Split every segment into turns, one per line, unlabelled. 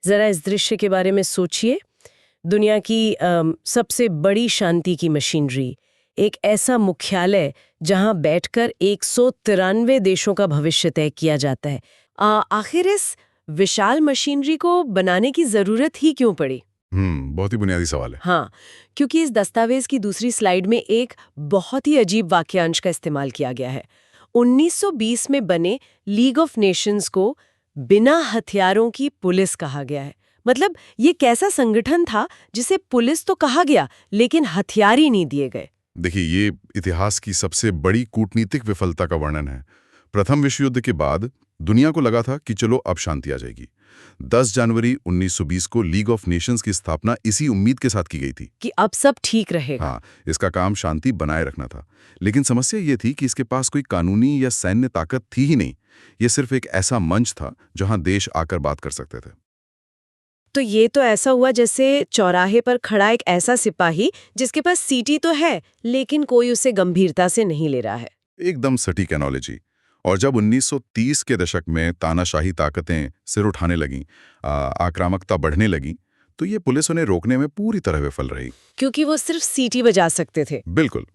जरा इस दृश्य के बारे में सोचिए। दुनिया की सबसे बड़ी शांति की मशीनरी, एक ऐसा मुख्यालय जहां बैठकर 193 देशों का भविष्य तय किया जाता है। आखिर इस विशाल मशीनरी को बनाने की जरूरत ही क्यों पड़ी?
बहुत ही बुनियादी सवाल है।
हाँ, क्योंकि इस दस्तावेज की दूसरी स्लाइड में एक बहुत ही अजीब वाक्यांश का इस्तेमाल किया गया है। 1920 में बने लीग ऑफ नेशंस को बिना हथियारों की पुलिस कहा गया है। मतलब ये कैसा संगठन था जिसे पुलिस तो कहा गया लेकिन हथियार ही नहीं दिए गए।
देखिए, ये इतिहास की सबसे बड़ी कूटनीतिक विफलता का वर्णन है। प्रथम विश्व युद्ध के बाद दुनिया को लगा था कि चलो अब शांति आ जाएगी। 10 जनवरी 1920 को लीग ऑफ नेशंस की स्थापना इसी उम्मीद के साथ की गई थी
कि अब सब ठीक रहेगा।
हाँ, इसका काम शांति बनाए रखना था। लेकिन समस्या ये थी कि इसके पास कोई कानूनी या सैन्य ताकत थी ही नहीं। ये सिर्फ एक ऐसा मंच था जहां देश आकर बात कर सकते थे।
तो ये तो ऐसा हुआ जैसे चौराहे पर खड़ा एक ऐसा सिपाही जिसके पास सीटी तो है लेकिन कोई उसे गंभीरता से नहीं ले रहा है।
एकदम सटीक एनोलॉजी। और जब 1930 के दशक में तानाशाही ताकतें सिर उठाने लगीं, आक्रामकता बढ़ने लगी, तो ये पुलिस उन्हें रोकने में पूरी तरह विफल रही।
क्योंकि वो सिर्फ सीटी बजा सकते थे।
बिल्कुल।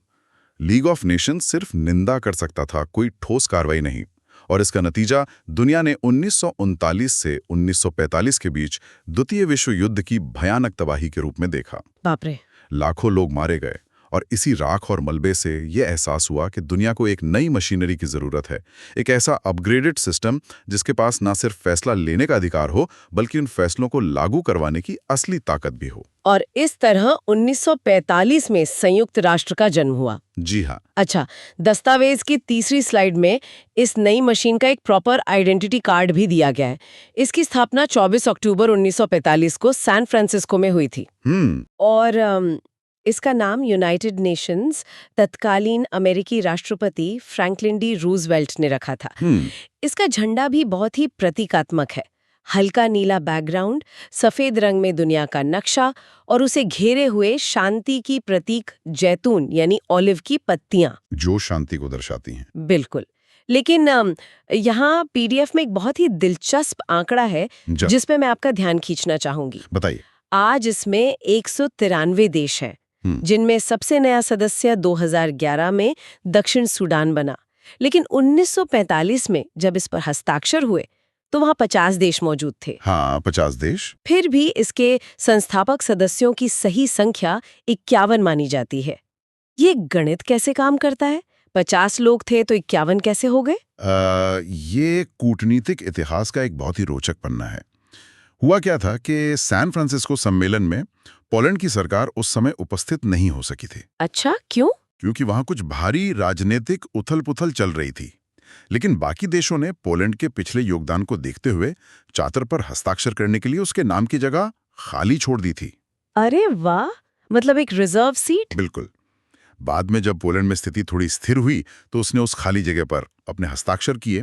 लीग ऑफ नेशंस सिर्फ निंदा कर सकता था, कोई ठोस कार्रवाई नहीं। और इसका नतीजा दुनिया ने 1939 से 1945 के बीच द्वितीय विश्व युद्ध की भयानक तबाही के रूप में देखा।
बाप रे।
लाखों लोग मारे गए और इसी राख और मलबे से यह एहसास हुआ कि दुनिया को एक नई मशीनरी की जरूरत है। एक ऐसा अपग्रेडेड सिस्टम जिसके पास ना सिर्फ फैसला लेने का अधिकार हो बल्कि उन फैसलों को लागू करवाने की असली ताकत भी हो।
और इस तरह 1945 में संयुक्त राष्ट्र का जन्म हुआ।
जी हाँ।
अच्छा, दस्तावेज की तीसरी स्लाइड में इस नई मशीन का एक प्रॉपर आइडेंटिटी कार्ड भी दिया गया है। इसकी स्थापना 24 अक्टूबर 1945 को सैन फ्रांसिस्को में हुई थी। और इसका नाम यूनाइटेड नेशंस तत्कालीन अमेरिकी राष्ट्रपति फ्रैंकलिन डी रूजवेल्ट ने रखा था। इसका झंडा भी बहुत ही प्रतीकात्मक है। हल्का नीला बैकग्राउंड, सफेद रंग में दुनिया का नक्शा और उसे घेरे हुए शांति की प्रतीक जैतून यानी ऑलिव की पत्तियां,
जो शांति को दर्शाती हैं।
बिल्कुल। लेकिन यहाँ पीडीएफ में एक बहुत ही दिलचस्प आंकड़ा है जिस पे मैं आपका ध्यान खींचना चाहूंगी।
बताइए।
आज इसमें 193 देश हैं, जिनमें सबसे नया सदस्य 2011 में दक्षिण सूडान बना। लेकिन 1945 में जब इस पर हस्ताक्षर हुए तो वहाँ 50 देश मौजूद थे।
हाँ, 50 देश।
फिर भी इसके संस्थापक सदस्यों की सही संख्या 51 मानी जाती है। ये गणित कैसे काम करता है? 50 लोग थे तो 51 कैसे हो गए?
ये कूटनीतिक इतिहास का एक बहुत ही रोचक पन्ना है। हुआ क्या था कि सैन फ्रांसिस्को सम्मेलन में पोलैंड की सरकार उस समय उपस्थित नहीं हो सकी थी।
अच्छा, क्यों?
क्योंकि वहां कुछ भारी राजनीतिक उथल-पुथल चल रही थी। लेकिन बाकी देशों ने पोलैंड के पिछले योगदान को देखते हुए चार्टर पर हस्ताक्षर करने के लिए उसके नाम की जगह खाली छोड़ दी थी।
अरे वाह, मतलब एक रिजर्व सीट।
बिल्कुल। बाद में जब पोलैंड में स्थिति थोड़ी स्थिर हुई तो उसने उस खाली जगह पर अपने हस्ताक्षर किए।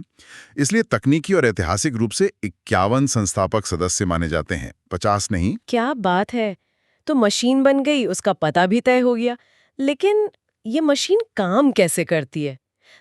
इसलिए तकनीकी और ऐतिहासिक रूप से 51 संस्थापक सदस्य माने जाते हैं, 50 नहीं।
क्या बात है। तो मशीन बन गई, उसका पता भी तय हो गया। लेकिन ये मशीन काम कैसे करती है?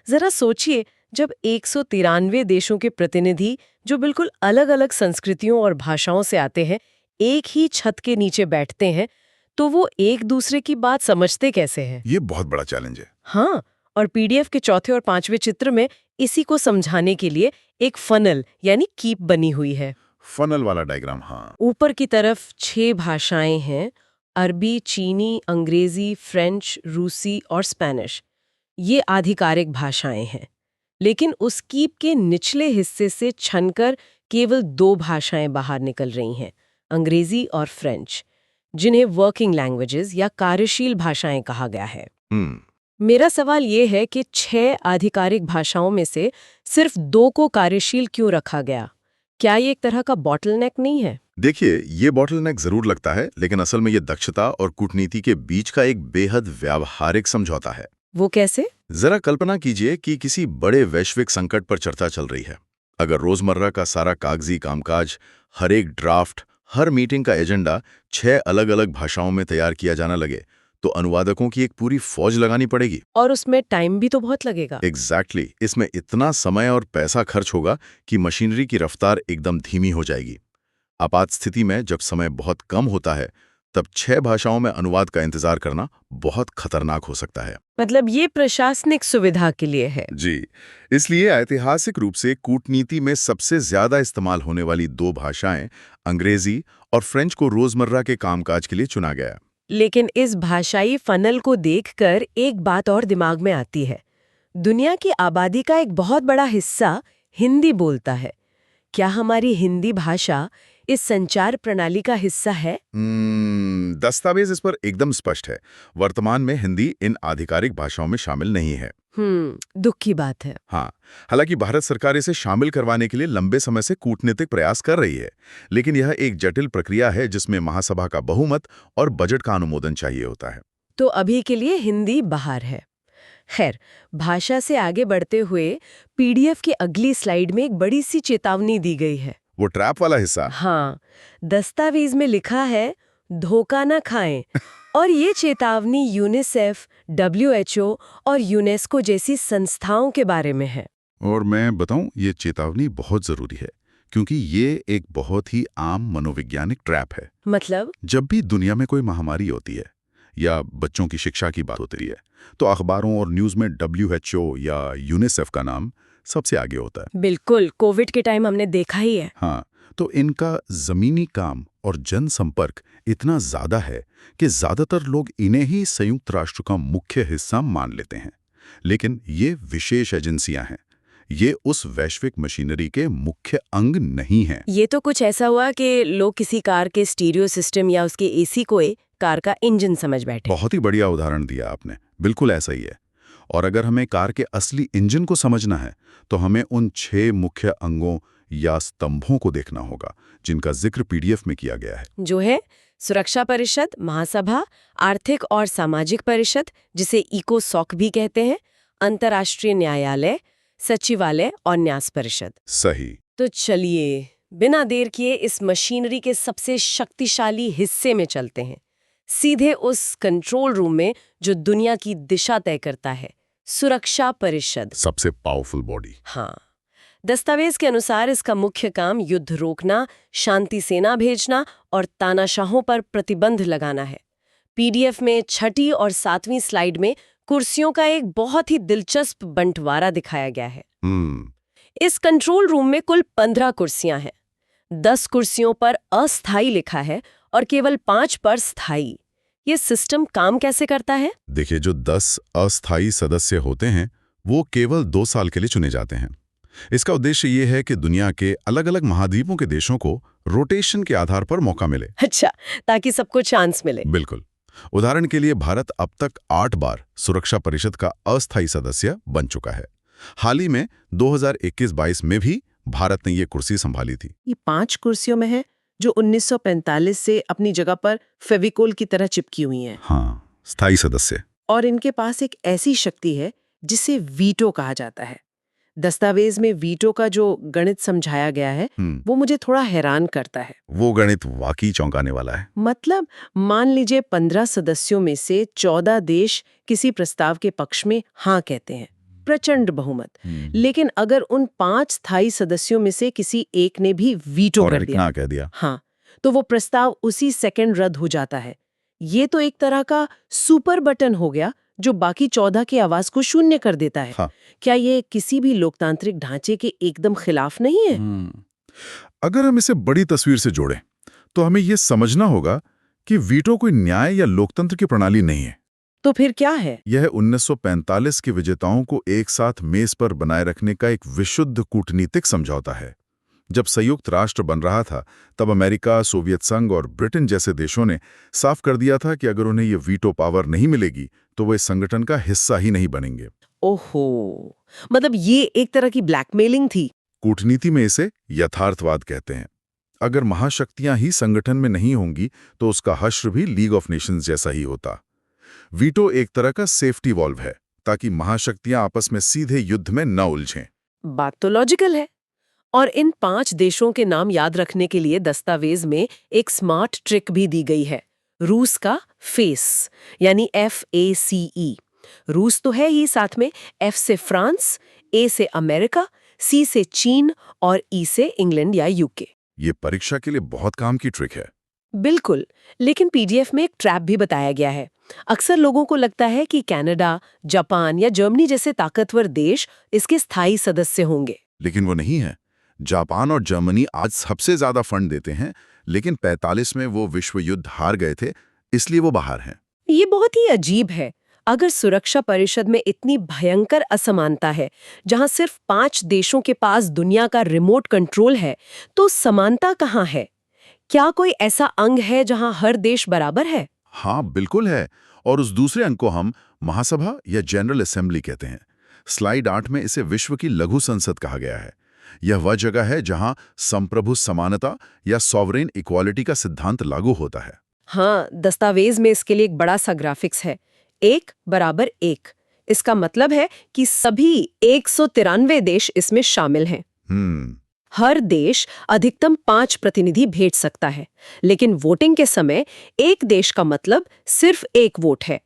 जरा सोचिए, जब 193 देशों के प्रतिनिधि जो बिल्कुल अलग-अलग संस्कृतियों और भाषाओं से आते हैं, एक ही छत के नीचे बैठते हैं, तो वो एक दूसरे की बात समझते कैसे हैं?
ये बहुत बड़ा चैलेंज है।
हाँ, और पीडीएफ के चौथे और पांचवें चित्र में इसी को समझाने के लिए एक फनल यानी कीप बनी हुई है।
फनल वाला डायग्राम, हाँ।
ऊपर की तरफ 6 भाषाएं हैं: अरबी, चीनी, अंग्रेजी, फ्रेंच, रूसी और स्पेनिश। ये आधिकारिक भाषाएं हैं। लेकिन उस कीप के निचले हिस्से से छनकर केवल 2 भाषाएं बाहर निकल रही हैं, अंग्रेजी और फ्रेंच, जिन्हें वर्किंग लैंग्वेजेस या कार्यशील भाषाएं कहा गया है। मेरा सवाल ये है कि 6 आधिकारिक भाषाओं में से सिर्फ 2 को कार्यशील क्यों रखा गया? क्या ये एक तरह का बॉटलनेक नहीं है?
देखिए, ये बॉटलनेक जरूर लगता है, लेकिन असल में ये दक्षता और कूटनीति के बीच का एक बेहद व्यावहारिक समझौता है।
वो कैसे?
जरा कल्पना कीजिए कि किसी बड़े वैश्विक संकट पर चर्चा चल रही है। अगर रोजमर्रा का सारा कागजी कामकाज, हर एक ड्राफ्ट, हर मीटिंग का एजेंडा 6 अलग-अलग भाषाओं में तैयार किया जाना लगे, तो अनुवादकों की एक पूरी फौज लगानी पड़ेगी।
और उसमें टाइम भी तो बहुत लगेगा।
एग्जैक्टली। इसमें इतना समय और पैसा खर्च होगा कि मशीनरी की रफ्तार एकदम धीमी हो जाएगी। आपात स्थिति में जब समय बहुत कम होता है तब 6 भाषाओं में अनुवाद का इंतजार करना बहुत खतरनाक हो सकता है।
मतलब ये प्रशासनिक सुविधा के लिए है।
जी, इसलिए ऐतिहासिक रूप से कूटनीति में सबसे ज्यादा इस्तेमाल होने वाली 2 भाषाएं अंग्रेजी और फ्रेंच को रोजमर्रा के कामकाज के लिए चुना गया।
लेकिन इस भाषाई फनल को देखकर एक बात और दिमाग में आती है। दुनिया की आबादी का एक बहुत बड़ा हिस्सा हिंदी बोलता है। क्या हमारी हिंदी भाषा इस संचार प्रणाली का हिस्सा है?
दस्तावेज इस पर एकदम स्पष्ट है। वर्तमान में हिंदी इन आधिकारिक भाषाओं में शामिल नहीं है।
दुख की बात है।
हाँ, हालांकि भारत सरकार इसे शामिल करवाने के लिए लंबे समय से कूटनीतिक प्रयास कर रही है, लेकिन यह एक जटिल प्रक्रिया है जिसमें महासभा का बहुमत और बजट का अनुमोदन चाहिए होता है।
तो अभी के लिए हिंदी बाहर है। खैर, भाषा से आगे बढ़ते हुए पीडीएफ की अगली स्लाइड में एक बड़ी सी चेतावनी दी गई है।
वो ट्रैप वाला हिस्सा?
हाँ, दस्तावेज में लिखा है धोखा न खाएं और ये चेतावनी यूनिसेफ, WHO और यूनेस्को जैसी संस्थाओं के बारे में है।
और मैं बताऊं, ये चेतावनी बहुत जरूरी है क्योंकि ये एक बहुत ही आम मनोवैज्ञानिक ट्रैप है।
मतलब
जब भी दुनिया में कोई महामारी होती है या बच्चों की शिक्षा की बात होती है तो अखबारों और न्यूज में WHO या यूनिसेफ का नाम सबसे आगे होता है।
बिल्कुल, कोविड के टाइम हमने देखा ही है।
हाँ, तो इनका जमीनी काम और जनसंपर्क इतना ज्यादा है कि ज्यादातर लोग इन्हें ही संयुक्त राष्ट्र का मुख्य हिस्सा मान लेते हैं। लेकिन ये विशेष एजेंसियां हैं, ये उस वैश्विक मशीनरी के मुख्य अंग नहीं हैं।
ये तो कुछ ऐसा हुआ कि लोग किसी कार के स्टीरियो सिस्टम या उसके एसी को कार का इंजन समझ बैठे।
बहुत ही बढ़िया उदाहरण दिया आपने, बिल्कुल ऐसा ही है। और अगर हमें कार के असली इंजन को समझना है तो हमें उन 6 मुख्य अंगों या स्तंभों को देखना होगा जिनका जिक्र पीडीएफ में किया गया है।
जो है सुरक्षा परिषद, महासभा, आर्थिक और सामाजिक परिषद जिसे इकोसॉक भी कहते हैं, अंतर्राष्ट्रीय न्यायालय, सचिवालय और न्यास परिषद।
सही।
तो चलिए बिना देर किए इस मशीनरी के सबसे शक्तिशाली हिस्से में चलते हैं, सीधे उस कंट्रोल रूम में जो दुनिया की दिशा तय करता है, सुरक्षा परिषद।
सबसे पावरफुल बॉडी।
हाँ, दस्तावेज के अनुसार इसका मुख्य काम युद्ध रोकना, शांति सेना भेजना और तानाशाहों पर प्रतिबंध लगाना है। पीडीएफ में 6ठी और 7वीं स्लाइड में कुर्सियों का एक बहुत ही दिलचस्प बंटवारा दिखाया गया है। इस कंट्रोल रूम में कुल 15 कुर्सियां हैं। 10 कुर्सियों पर अस्थायी लिखा है और केवल 5 पर स्थायी। ये सिस्टम काम कैसे करता है?
देखिए, जो 10 अस्थायी सदस्य होते हैं वो केवल 2 साल के लिए चुने जाते हैं। इसका उद्देश्य ये है कि दुनिया के अलग अलग महाद्वीपों के देशों को रोटेशन के आधार पर मौका मिले।
अच्छा, ताकि सबको चांस मिले।
बिल्कुल। उदाहरण के लिए भारत अब तक 8 बार सुरक्षा परिषद का अस्थायी सदस्य बन चुका है। हाल ही में 2021-22 में भी भारत ने ये कुर्सी संभाली थी।
ये 5 कुर्सियों में है जो 1945 से अपनी जगह पर फेविकोल की तरह चिपकी हुई हैं।
हाँ, स्थायी सदस्य।
और इनके पास एक ऐसी शक्ति है जिसे वीटो कहा जाता है। दस्तावेज में वीटो का जो गणित समझाया गया है वो मुझे थोड़ा हैरान करता है।
वो गणित वाकई चौंकाने वाला है।
मतलब मान लीजिए 15 सदस्यों में से 14 देश किसी प्रस्ताव के पक्ष में हाँ कहते हैं, प्रचंड बहुमत। लेकिन अगर उन 5 स्थायी सदस्यों में से किसी एक ने भी वीटो कर दिया,
कह दिया,
हाँ, तो वो प्रस्ताव उसी सेकंड रद्द हो जाता है। ये तो एक तरह का सुपर बटन हो गया जो बाकी 14 की आवाज को शून्य कर देता है।
हाँ।
क्या ये किसी भी लोकतांत्रिक ढांचे के एकदम खिलाफ नहीं है?
अगर हम इसे बड़ी तस्वीर से जोड़ें तो हमें यह समझना होगा कि वीटो कोई न्याय या लोकतंत्र की प्रणाली नहीं है।
तो फिर क्या है?
यह 1945 के विजेताओं को एक साथ मेज पर बनाए रखने का एक विशुद्ध कूटनीतिक समझौता है। जब संयुक्त राष्ट्र बन रहा था तब अमेरिका, सोवियत संघ और ब्रिटेन जैसे देशों ने साफ कर दिया था कि अगर उन्हें ये वीटो पावर नहीं मिलेगी तो वे संगठन का हिस्सा ही नहीं बनेंगे।
ओहो, मतलब ये एक तरह की ब्लैकमेलिंग थी।
कूटनीति में इसे यथार्थवाद कहते हैं। अगर महाशक्तियां ही संगठन में नहीं होंगी तो उसका हश्र भी लीग ऑफ नेशंस जैसा ही होता। वीटो एक तरह का सेफ्टी वॉल्व है ताकि महाशक्तियां आपस में सीधे युद्ध में न उलझें।
बात तो लॉजिकल है। और इन 5 देशों के नाम याद रखने के लिए दस्तावेज में एक स्मार्ट ट्रिक भी दी गई है। रूस का फेस, यानी FACE। रूस तो है ही, साथ में F से फ्रांस, A से अमेरिका, C से चीन और E से इंग्लैंड या UK।
ये परीक्षा के लिए बहुत काम की ट्रिक है।
बिल्कुल, लेकिन पीडीएफ में एक ट्रैप भी बताया गया है। अक्सर लोगों को लगता है कि कनाडा, जापान या जर्मनी जैसे ताकतवर देश इसके स्थायी सदस्य होंगे।
लेकिन वो नहीं है। जापान और जर्मनी आज सबसे ज्यादा फंड देते हैं, लेकिन 45 में वो विश्व युद्ध हार गए थे, इसलिए वो बाहर हैं।
ये बहुत ही अजीब है। अगर सुरक्षा परिषद में इतनी भयंकर असमानता है, जहां सिर्फ 5 देशों के पास दुनिया का रिमोट कंट्रोल है, तो समानता कहाँ है? क्या कोई ऐसा अंग है जहां हर देश बराबर है?
हाँ, बिल्कुल है। और उस दूसरे अंग को हम महासभा या जनरल असेंबली कहते हैं। स्लाइड 8 में इसे विश्व की लघु संसद कहा गया है। यह वह जगह है जहां संप्रभु समानता या सॉवरेन इक्वालिटी का सिद्धांत लागू होता है।
हाँ, दस्तावेज में इसके लिए एक बड़ा सा ग्राफिक्स है। 1 बराबर 1। इसका मतलब है कि सभी 193 देश इसमें शामिल हैं। हर देश अधिकतम 5 प्रतिनिधि भेज सकता है, लेकिन वोटिंग के समय एक देश का मतलब सिर्फ एक वोट है।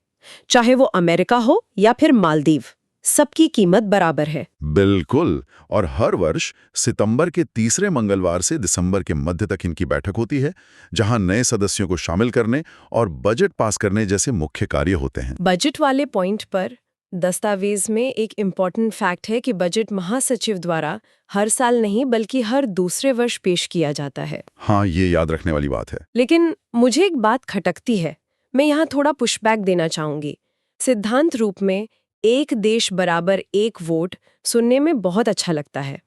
चाहे वो अमेरिका हो या फिर मालदीव, सबकी कीमत बराबर है।
बिल्कुल। और हर वर्ष सितंबर के तीसरे मंगलवार से दिसंबर के मध्य तक इनकी बैठक होती है, जहां नए सदस्यों को शामिल करने और बजट पास करने जैसे मुख्य कार्य होते हैं।
बजट वाले पॉइंट पर दस्तावेज में एक इम्पॉर्टेंट फैक्ट है कि बजट महासचिव द्वारा हर साल नहीं बल्कि हर दूसरे वर्ष पेश किया जाता है।
हाँ, ये याद रखने वाली बात है।
लेकिन मुझे एक बात खटकती है। मैं यहाँ थोड़ा पुशबैक देना चाहूंगी। सिद्धांत रूप में एक देश बराबर एक वोट सुनने में बहुत अच्छा लगता है,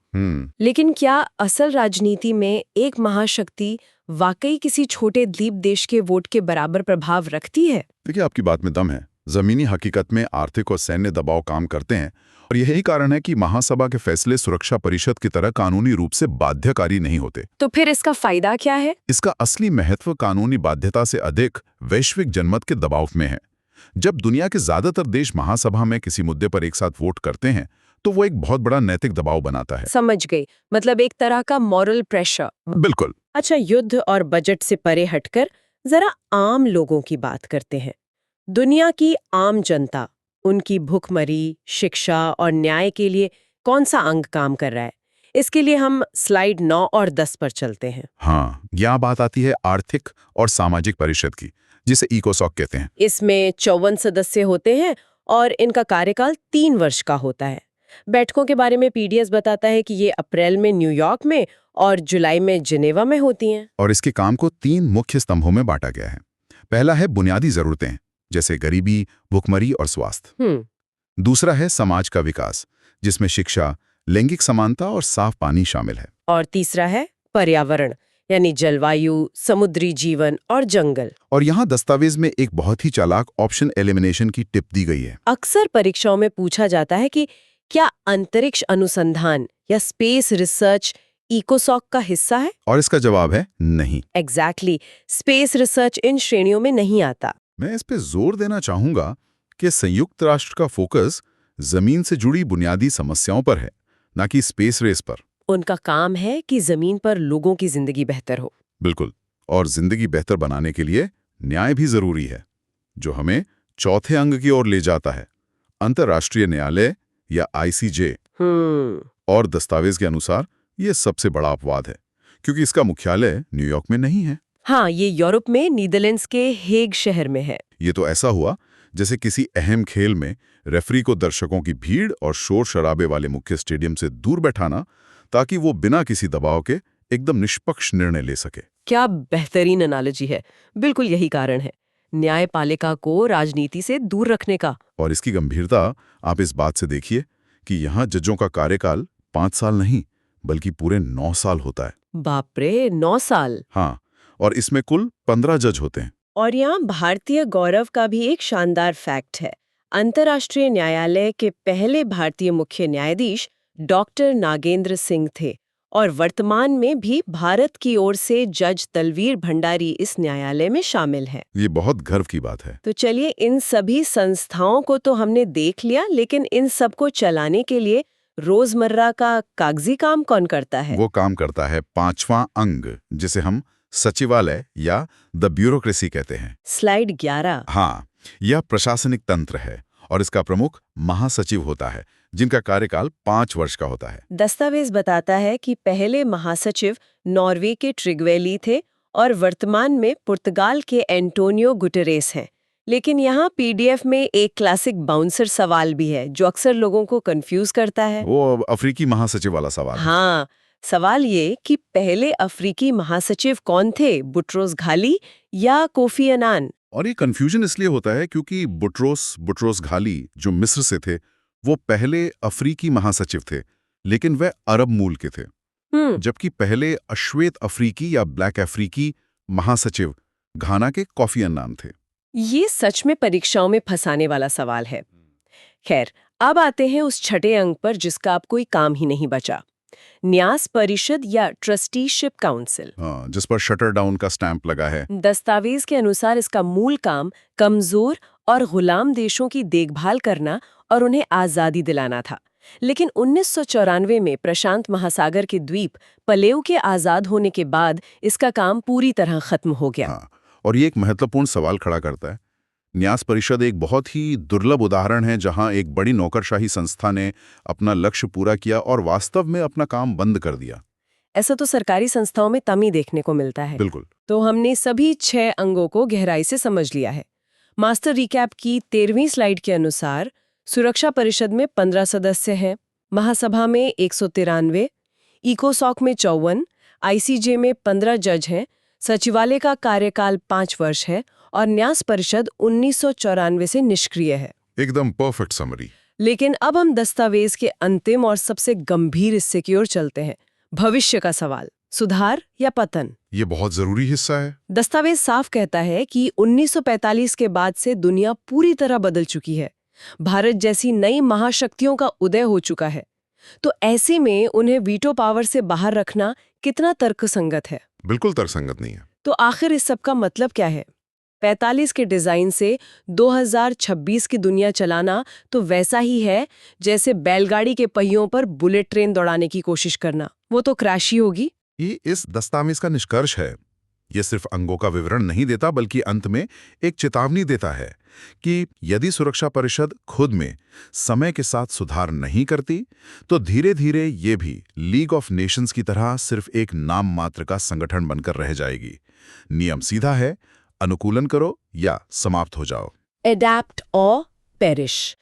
लेकिन क्या असल राजनीति में एक महाशक्ति वाकई किसी छोटे द्वीप देश के वोट के बराबर प्रभाव रखती है?
देखिए, आपकी बात में दम है। जमीनी हकीकत में आर्थिक और सैन्य दबाव काम करते हैं, और यही कारण है कि महासभा के फैसले सुरक्षा परिषद की तरह कानूनी रूप से बाध्यकारी नहीं होते।
तो फिर इसका फायदा क्या है?
इसका असली महत्व कानूनी बाध्यता से अधिक वैश्विक जनमत के दबाव में है। जब दुनिया के ज्यादातर देश महासभा में किसी मुद्दे पर एक साथ वोट करते हैं, तो वो एक बहुत बड़ा नैतिक दबाव बनाता है।
समझ गई, मतलब एक तरह का मॉरल प्रेशर।
बिल्कुल।
अच्छा, युद्ध और बजट से परे हटकर जरा आम लोगों की बात करते हैं। दुनिया की आम जनता, उनकी भूखमरी, शिक्षा और न्याय के लिए कौन सा अंग काम कर रहा है? इसके लिए हम स्लाइड 9 और 10 पर चलते हैं।
हाँ, यह बात आती है आर्थिक और सामाजिक परिषद की, जिसे इकोसॉक कहते हैं।
इसमें 54 सदस्य होते हैं और इनका कार्यकाल 3 वर्ष का होता है। बैठकों के बारे में पीडीएस बताता है कि ये अप्रैल में न्यूयॉर्क में और जुलाई में जिनेवा में होती हैं।
और इसके काम को 3 मुख्य स्तंभों में बांटा गया है। पहला है बुनियादी जरूरतें, जैसे गरीबी, भुखमरी और स्वास्थ्य। दूसरा है समाज का विकास, जिसमें शिक्षा, लैंगिक समानता और साफ पानी शामिल है।
और तीसरा है पर्यावरण, यानी जलवायु, समुद्री जीवन और जंगल।
और यहाँ दस्तावेज में एक बहुत ही चालाक ऑप्शन एलिमिनेशन की टिप दी गई है।
अक्सर परीक्षाओं में पूछा जाता है कि क्या अंतरिक्ष अनुसंधान या स्पेस रिसर्च इकोसॉक का हिस्सा है?
और इसका जवाब है नहीं।
एग्जैक्टली, स्पेस रिसर्च इन श्रेणियों में नहीं आता।
मैं इस पे जोर देना चाहूंगा कि संयुक्त राष्ट्र का फोकस जमीन से जुड़ी बुनियादी समस्याओं पर है, न कि स्पेस रेस पर।
उनका काम है कि जमीन पर लोगों की जिंदगी बेहतर हो।
बिल्कुल। और जिंदगी बेहतर बनाने के लिए न्याय भी जरूरी है, जो हमें चौथे अंग की ओर ले जाता है, अंतर्राष्ट्रीय न्यायालय या आईसीजे। और दस्तावेज के अनुसार ये सबसे बड़ा अपवाद है, क्योंकि इसका मुख्यालय न्यूयॉर्क में नहीं है।
हाँ, ये यूरोप में नीदरलैंड्स के हेग शहर में है।
ये तो ऐसा हुआ जैसे किसी अहम खेल में रेफरी को दर्शकों की भीड़ और शोर शराबे वाले मुख्य स्टेडियम से दूर बैठाना, ताकि वो बिना किसी दबाव के एकदम निष्पक्ष निर्णय ले सके।
क्या बेहतरीन एनालॉजी है। बिल्कुल यही कारण है न्यायपालिका को राजनीति से दूर रखने का।
और इसकी गंभीरता आप इस बात से देखिए कि यहाँ जजों का कार्यकाल 5 साल नहीं बल्कि पूरे 9 साल होता है।
बाप रे, 9 साल।
हाँ, और इसमें कुल 15 जज होते हैं।
और यहाँ भारतीय गौरव का भी एक शानदार फैक्ट है। अंतर्राष्ट्रीय न्यायालय के पहले भारतीय मुख्य न्यायाधीश डॉक्टर नागेंद्र सिंह थे, और वर्तमान में भी भारत की ओर से जज तलवीर भंडारी इस न्यायालय में शामिल है।
ये बहुत गर्व की बात है।
तो चलिए, इन सभी संस्थाओं को तो हमने देख लिया, लेकिन इन सबको चलाने के लिए रोजमर्रा का कागजी काम कौन करता है?
वो काम करता है 5वां अंग, जिसे हम सचिवालय या द ब्यूरोक्रेसी कहते हैं।
स्लाइड 11।
हाँ, यह प्रशासनिक तंत्र है और इसका प्रमुख महासचिव होता है, जिनका कार्यकाल 5 वर्ष का होता है।
दस्तावेज बताता है कि पहले महासचिव नॉर्वे के ट्रिग्वेली थे और वर्तमान में पुर्तगाल के एंटोनियो गुटेरेस हैं। लेकिन यहाँ पीडीएफ में एक क्लासिक बाउंसर सवाल भी है जो अक्सर लोगों को कंफ्यूज करता है।
वो अफ्रीकी महासचिव वाला सवाल है।
हाँ, सवाल ये कि पहले अफ्रीकी महासचिव कौन थे, बुट्रोस घाली या कोफी अनान?
और ये कंफ्यूजन इसलिए होता है क्योंकि बुट्रोस घाली जो मिस्र से थे, वो पहले अफ्रीकी महासचिव थे, लेकिन वह अरब मूल के थे। जबकि पहले अश्वेत अफ्रीकी या ब्लैक अफ्रीकी महासचिव घाना के कोफी अन्नान थे।
ये सच में परीक्षाओं में फंसाने वाला सवाल है। खैर, अब आते हैं उस छठे अंक पर जिसका अब कोई काम ही नहीं बचा, न्यास परिषद या ट्रस्टीशिप काउंसिल।
हाँ, जिस पर शटर डाउन का स्टैंप लगा है।
दस्तावेज के अनुसार इसका मूल काम कमजोर और गुलाम देशों की देखभाल करना और उन्हें आजादी दिलाना था। लेकिन 1994 में प्रशांत महासागर के द्वीप पलेउ के आजाद होने के बाद इसका काम पूरी तरह खत्म हो गया।
हाँ, और ये एक महत्वपूर्ण सवाल खड़ा करता है। न्यास परिषद एक बहुत ही दुर्लभ उदाहरण है जहां एक बड़ी नौकरशाही संस्था ने अपना लक्ष्य पूरा किया और वास्तव में अपना काम बंद कर दिया।
ऐसा तो सरकारी संस्थाओं में तभी देखने को मिलता है।
बिल्कुल।
तो हमने सभी 6 अंगों को गहराई से समझ लिया है। मास्टर रिकैप की 13वीं स्लाइड के अनुसार सुरक्षा परिषद में 15 सदस्य हैं, महासभा में 193, इकोसॉक में 54, आईसीजे में 15 जज हैं, सचिवालय का कार्यकाल 5 वर्ष है और न्यास परिषद 1994 से निष्क्रिय है।
एकदम परफेक्ट समरी।
लेकिन अब हम दस्तावेज के अंतिम और सबसे गंभीर हिस्से की ओर चलते हैं, भविष्य का सवाल, सुधार या पतन।
ये बहुत जरूरी हिस्सा है।
दस्तावेज साफ कहता है कि 1945 के बाद से दुनिया पूरी तरह बदल चुकी है। भारत जैसी नई महाशक्तियों का उदय हो चुका है। तो ऐसे में उन्हें वीटो पावर से बाहर रखना कितना तर्कसंगत है?
बिल्कुल तर्कसंगत नहीं है।
तो आखिर इस सब का मतलब क्या है? 45 के डिजाइन से 2026 की दुनिया चलाना तो वैसा ही है जैसे बैलगाड़ी के पहियों पर बुलेट ट्रेन दौड़ाने की कोशिश करना। वो तो क्रैश ही होगी।
ये इस दस्तावेज का निष्कर्ष है। ये सिर्फ अंगों का विवरण नहीं देता बल्कि अंत में एक चेतावनी देता है कि यदि सुरक्षा परिषद खुद में समय के साथ सुधार नहीं करती तो धीरे धीरे ये भी लीग ऑफ नेशंस की तरह सिर्फ एक नाम मात्र का संगठन बनकर रह जाएगी। नियम सीधा है, अनुकूलन करो या समाप्त हो जाओ।
एडैप्ट और पेरिश।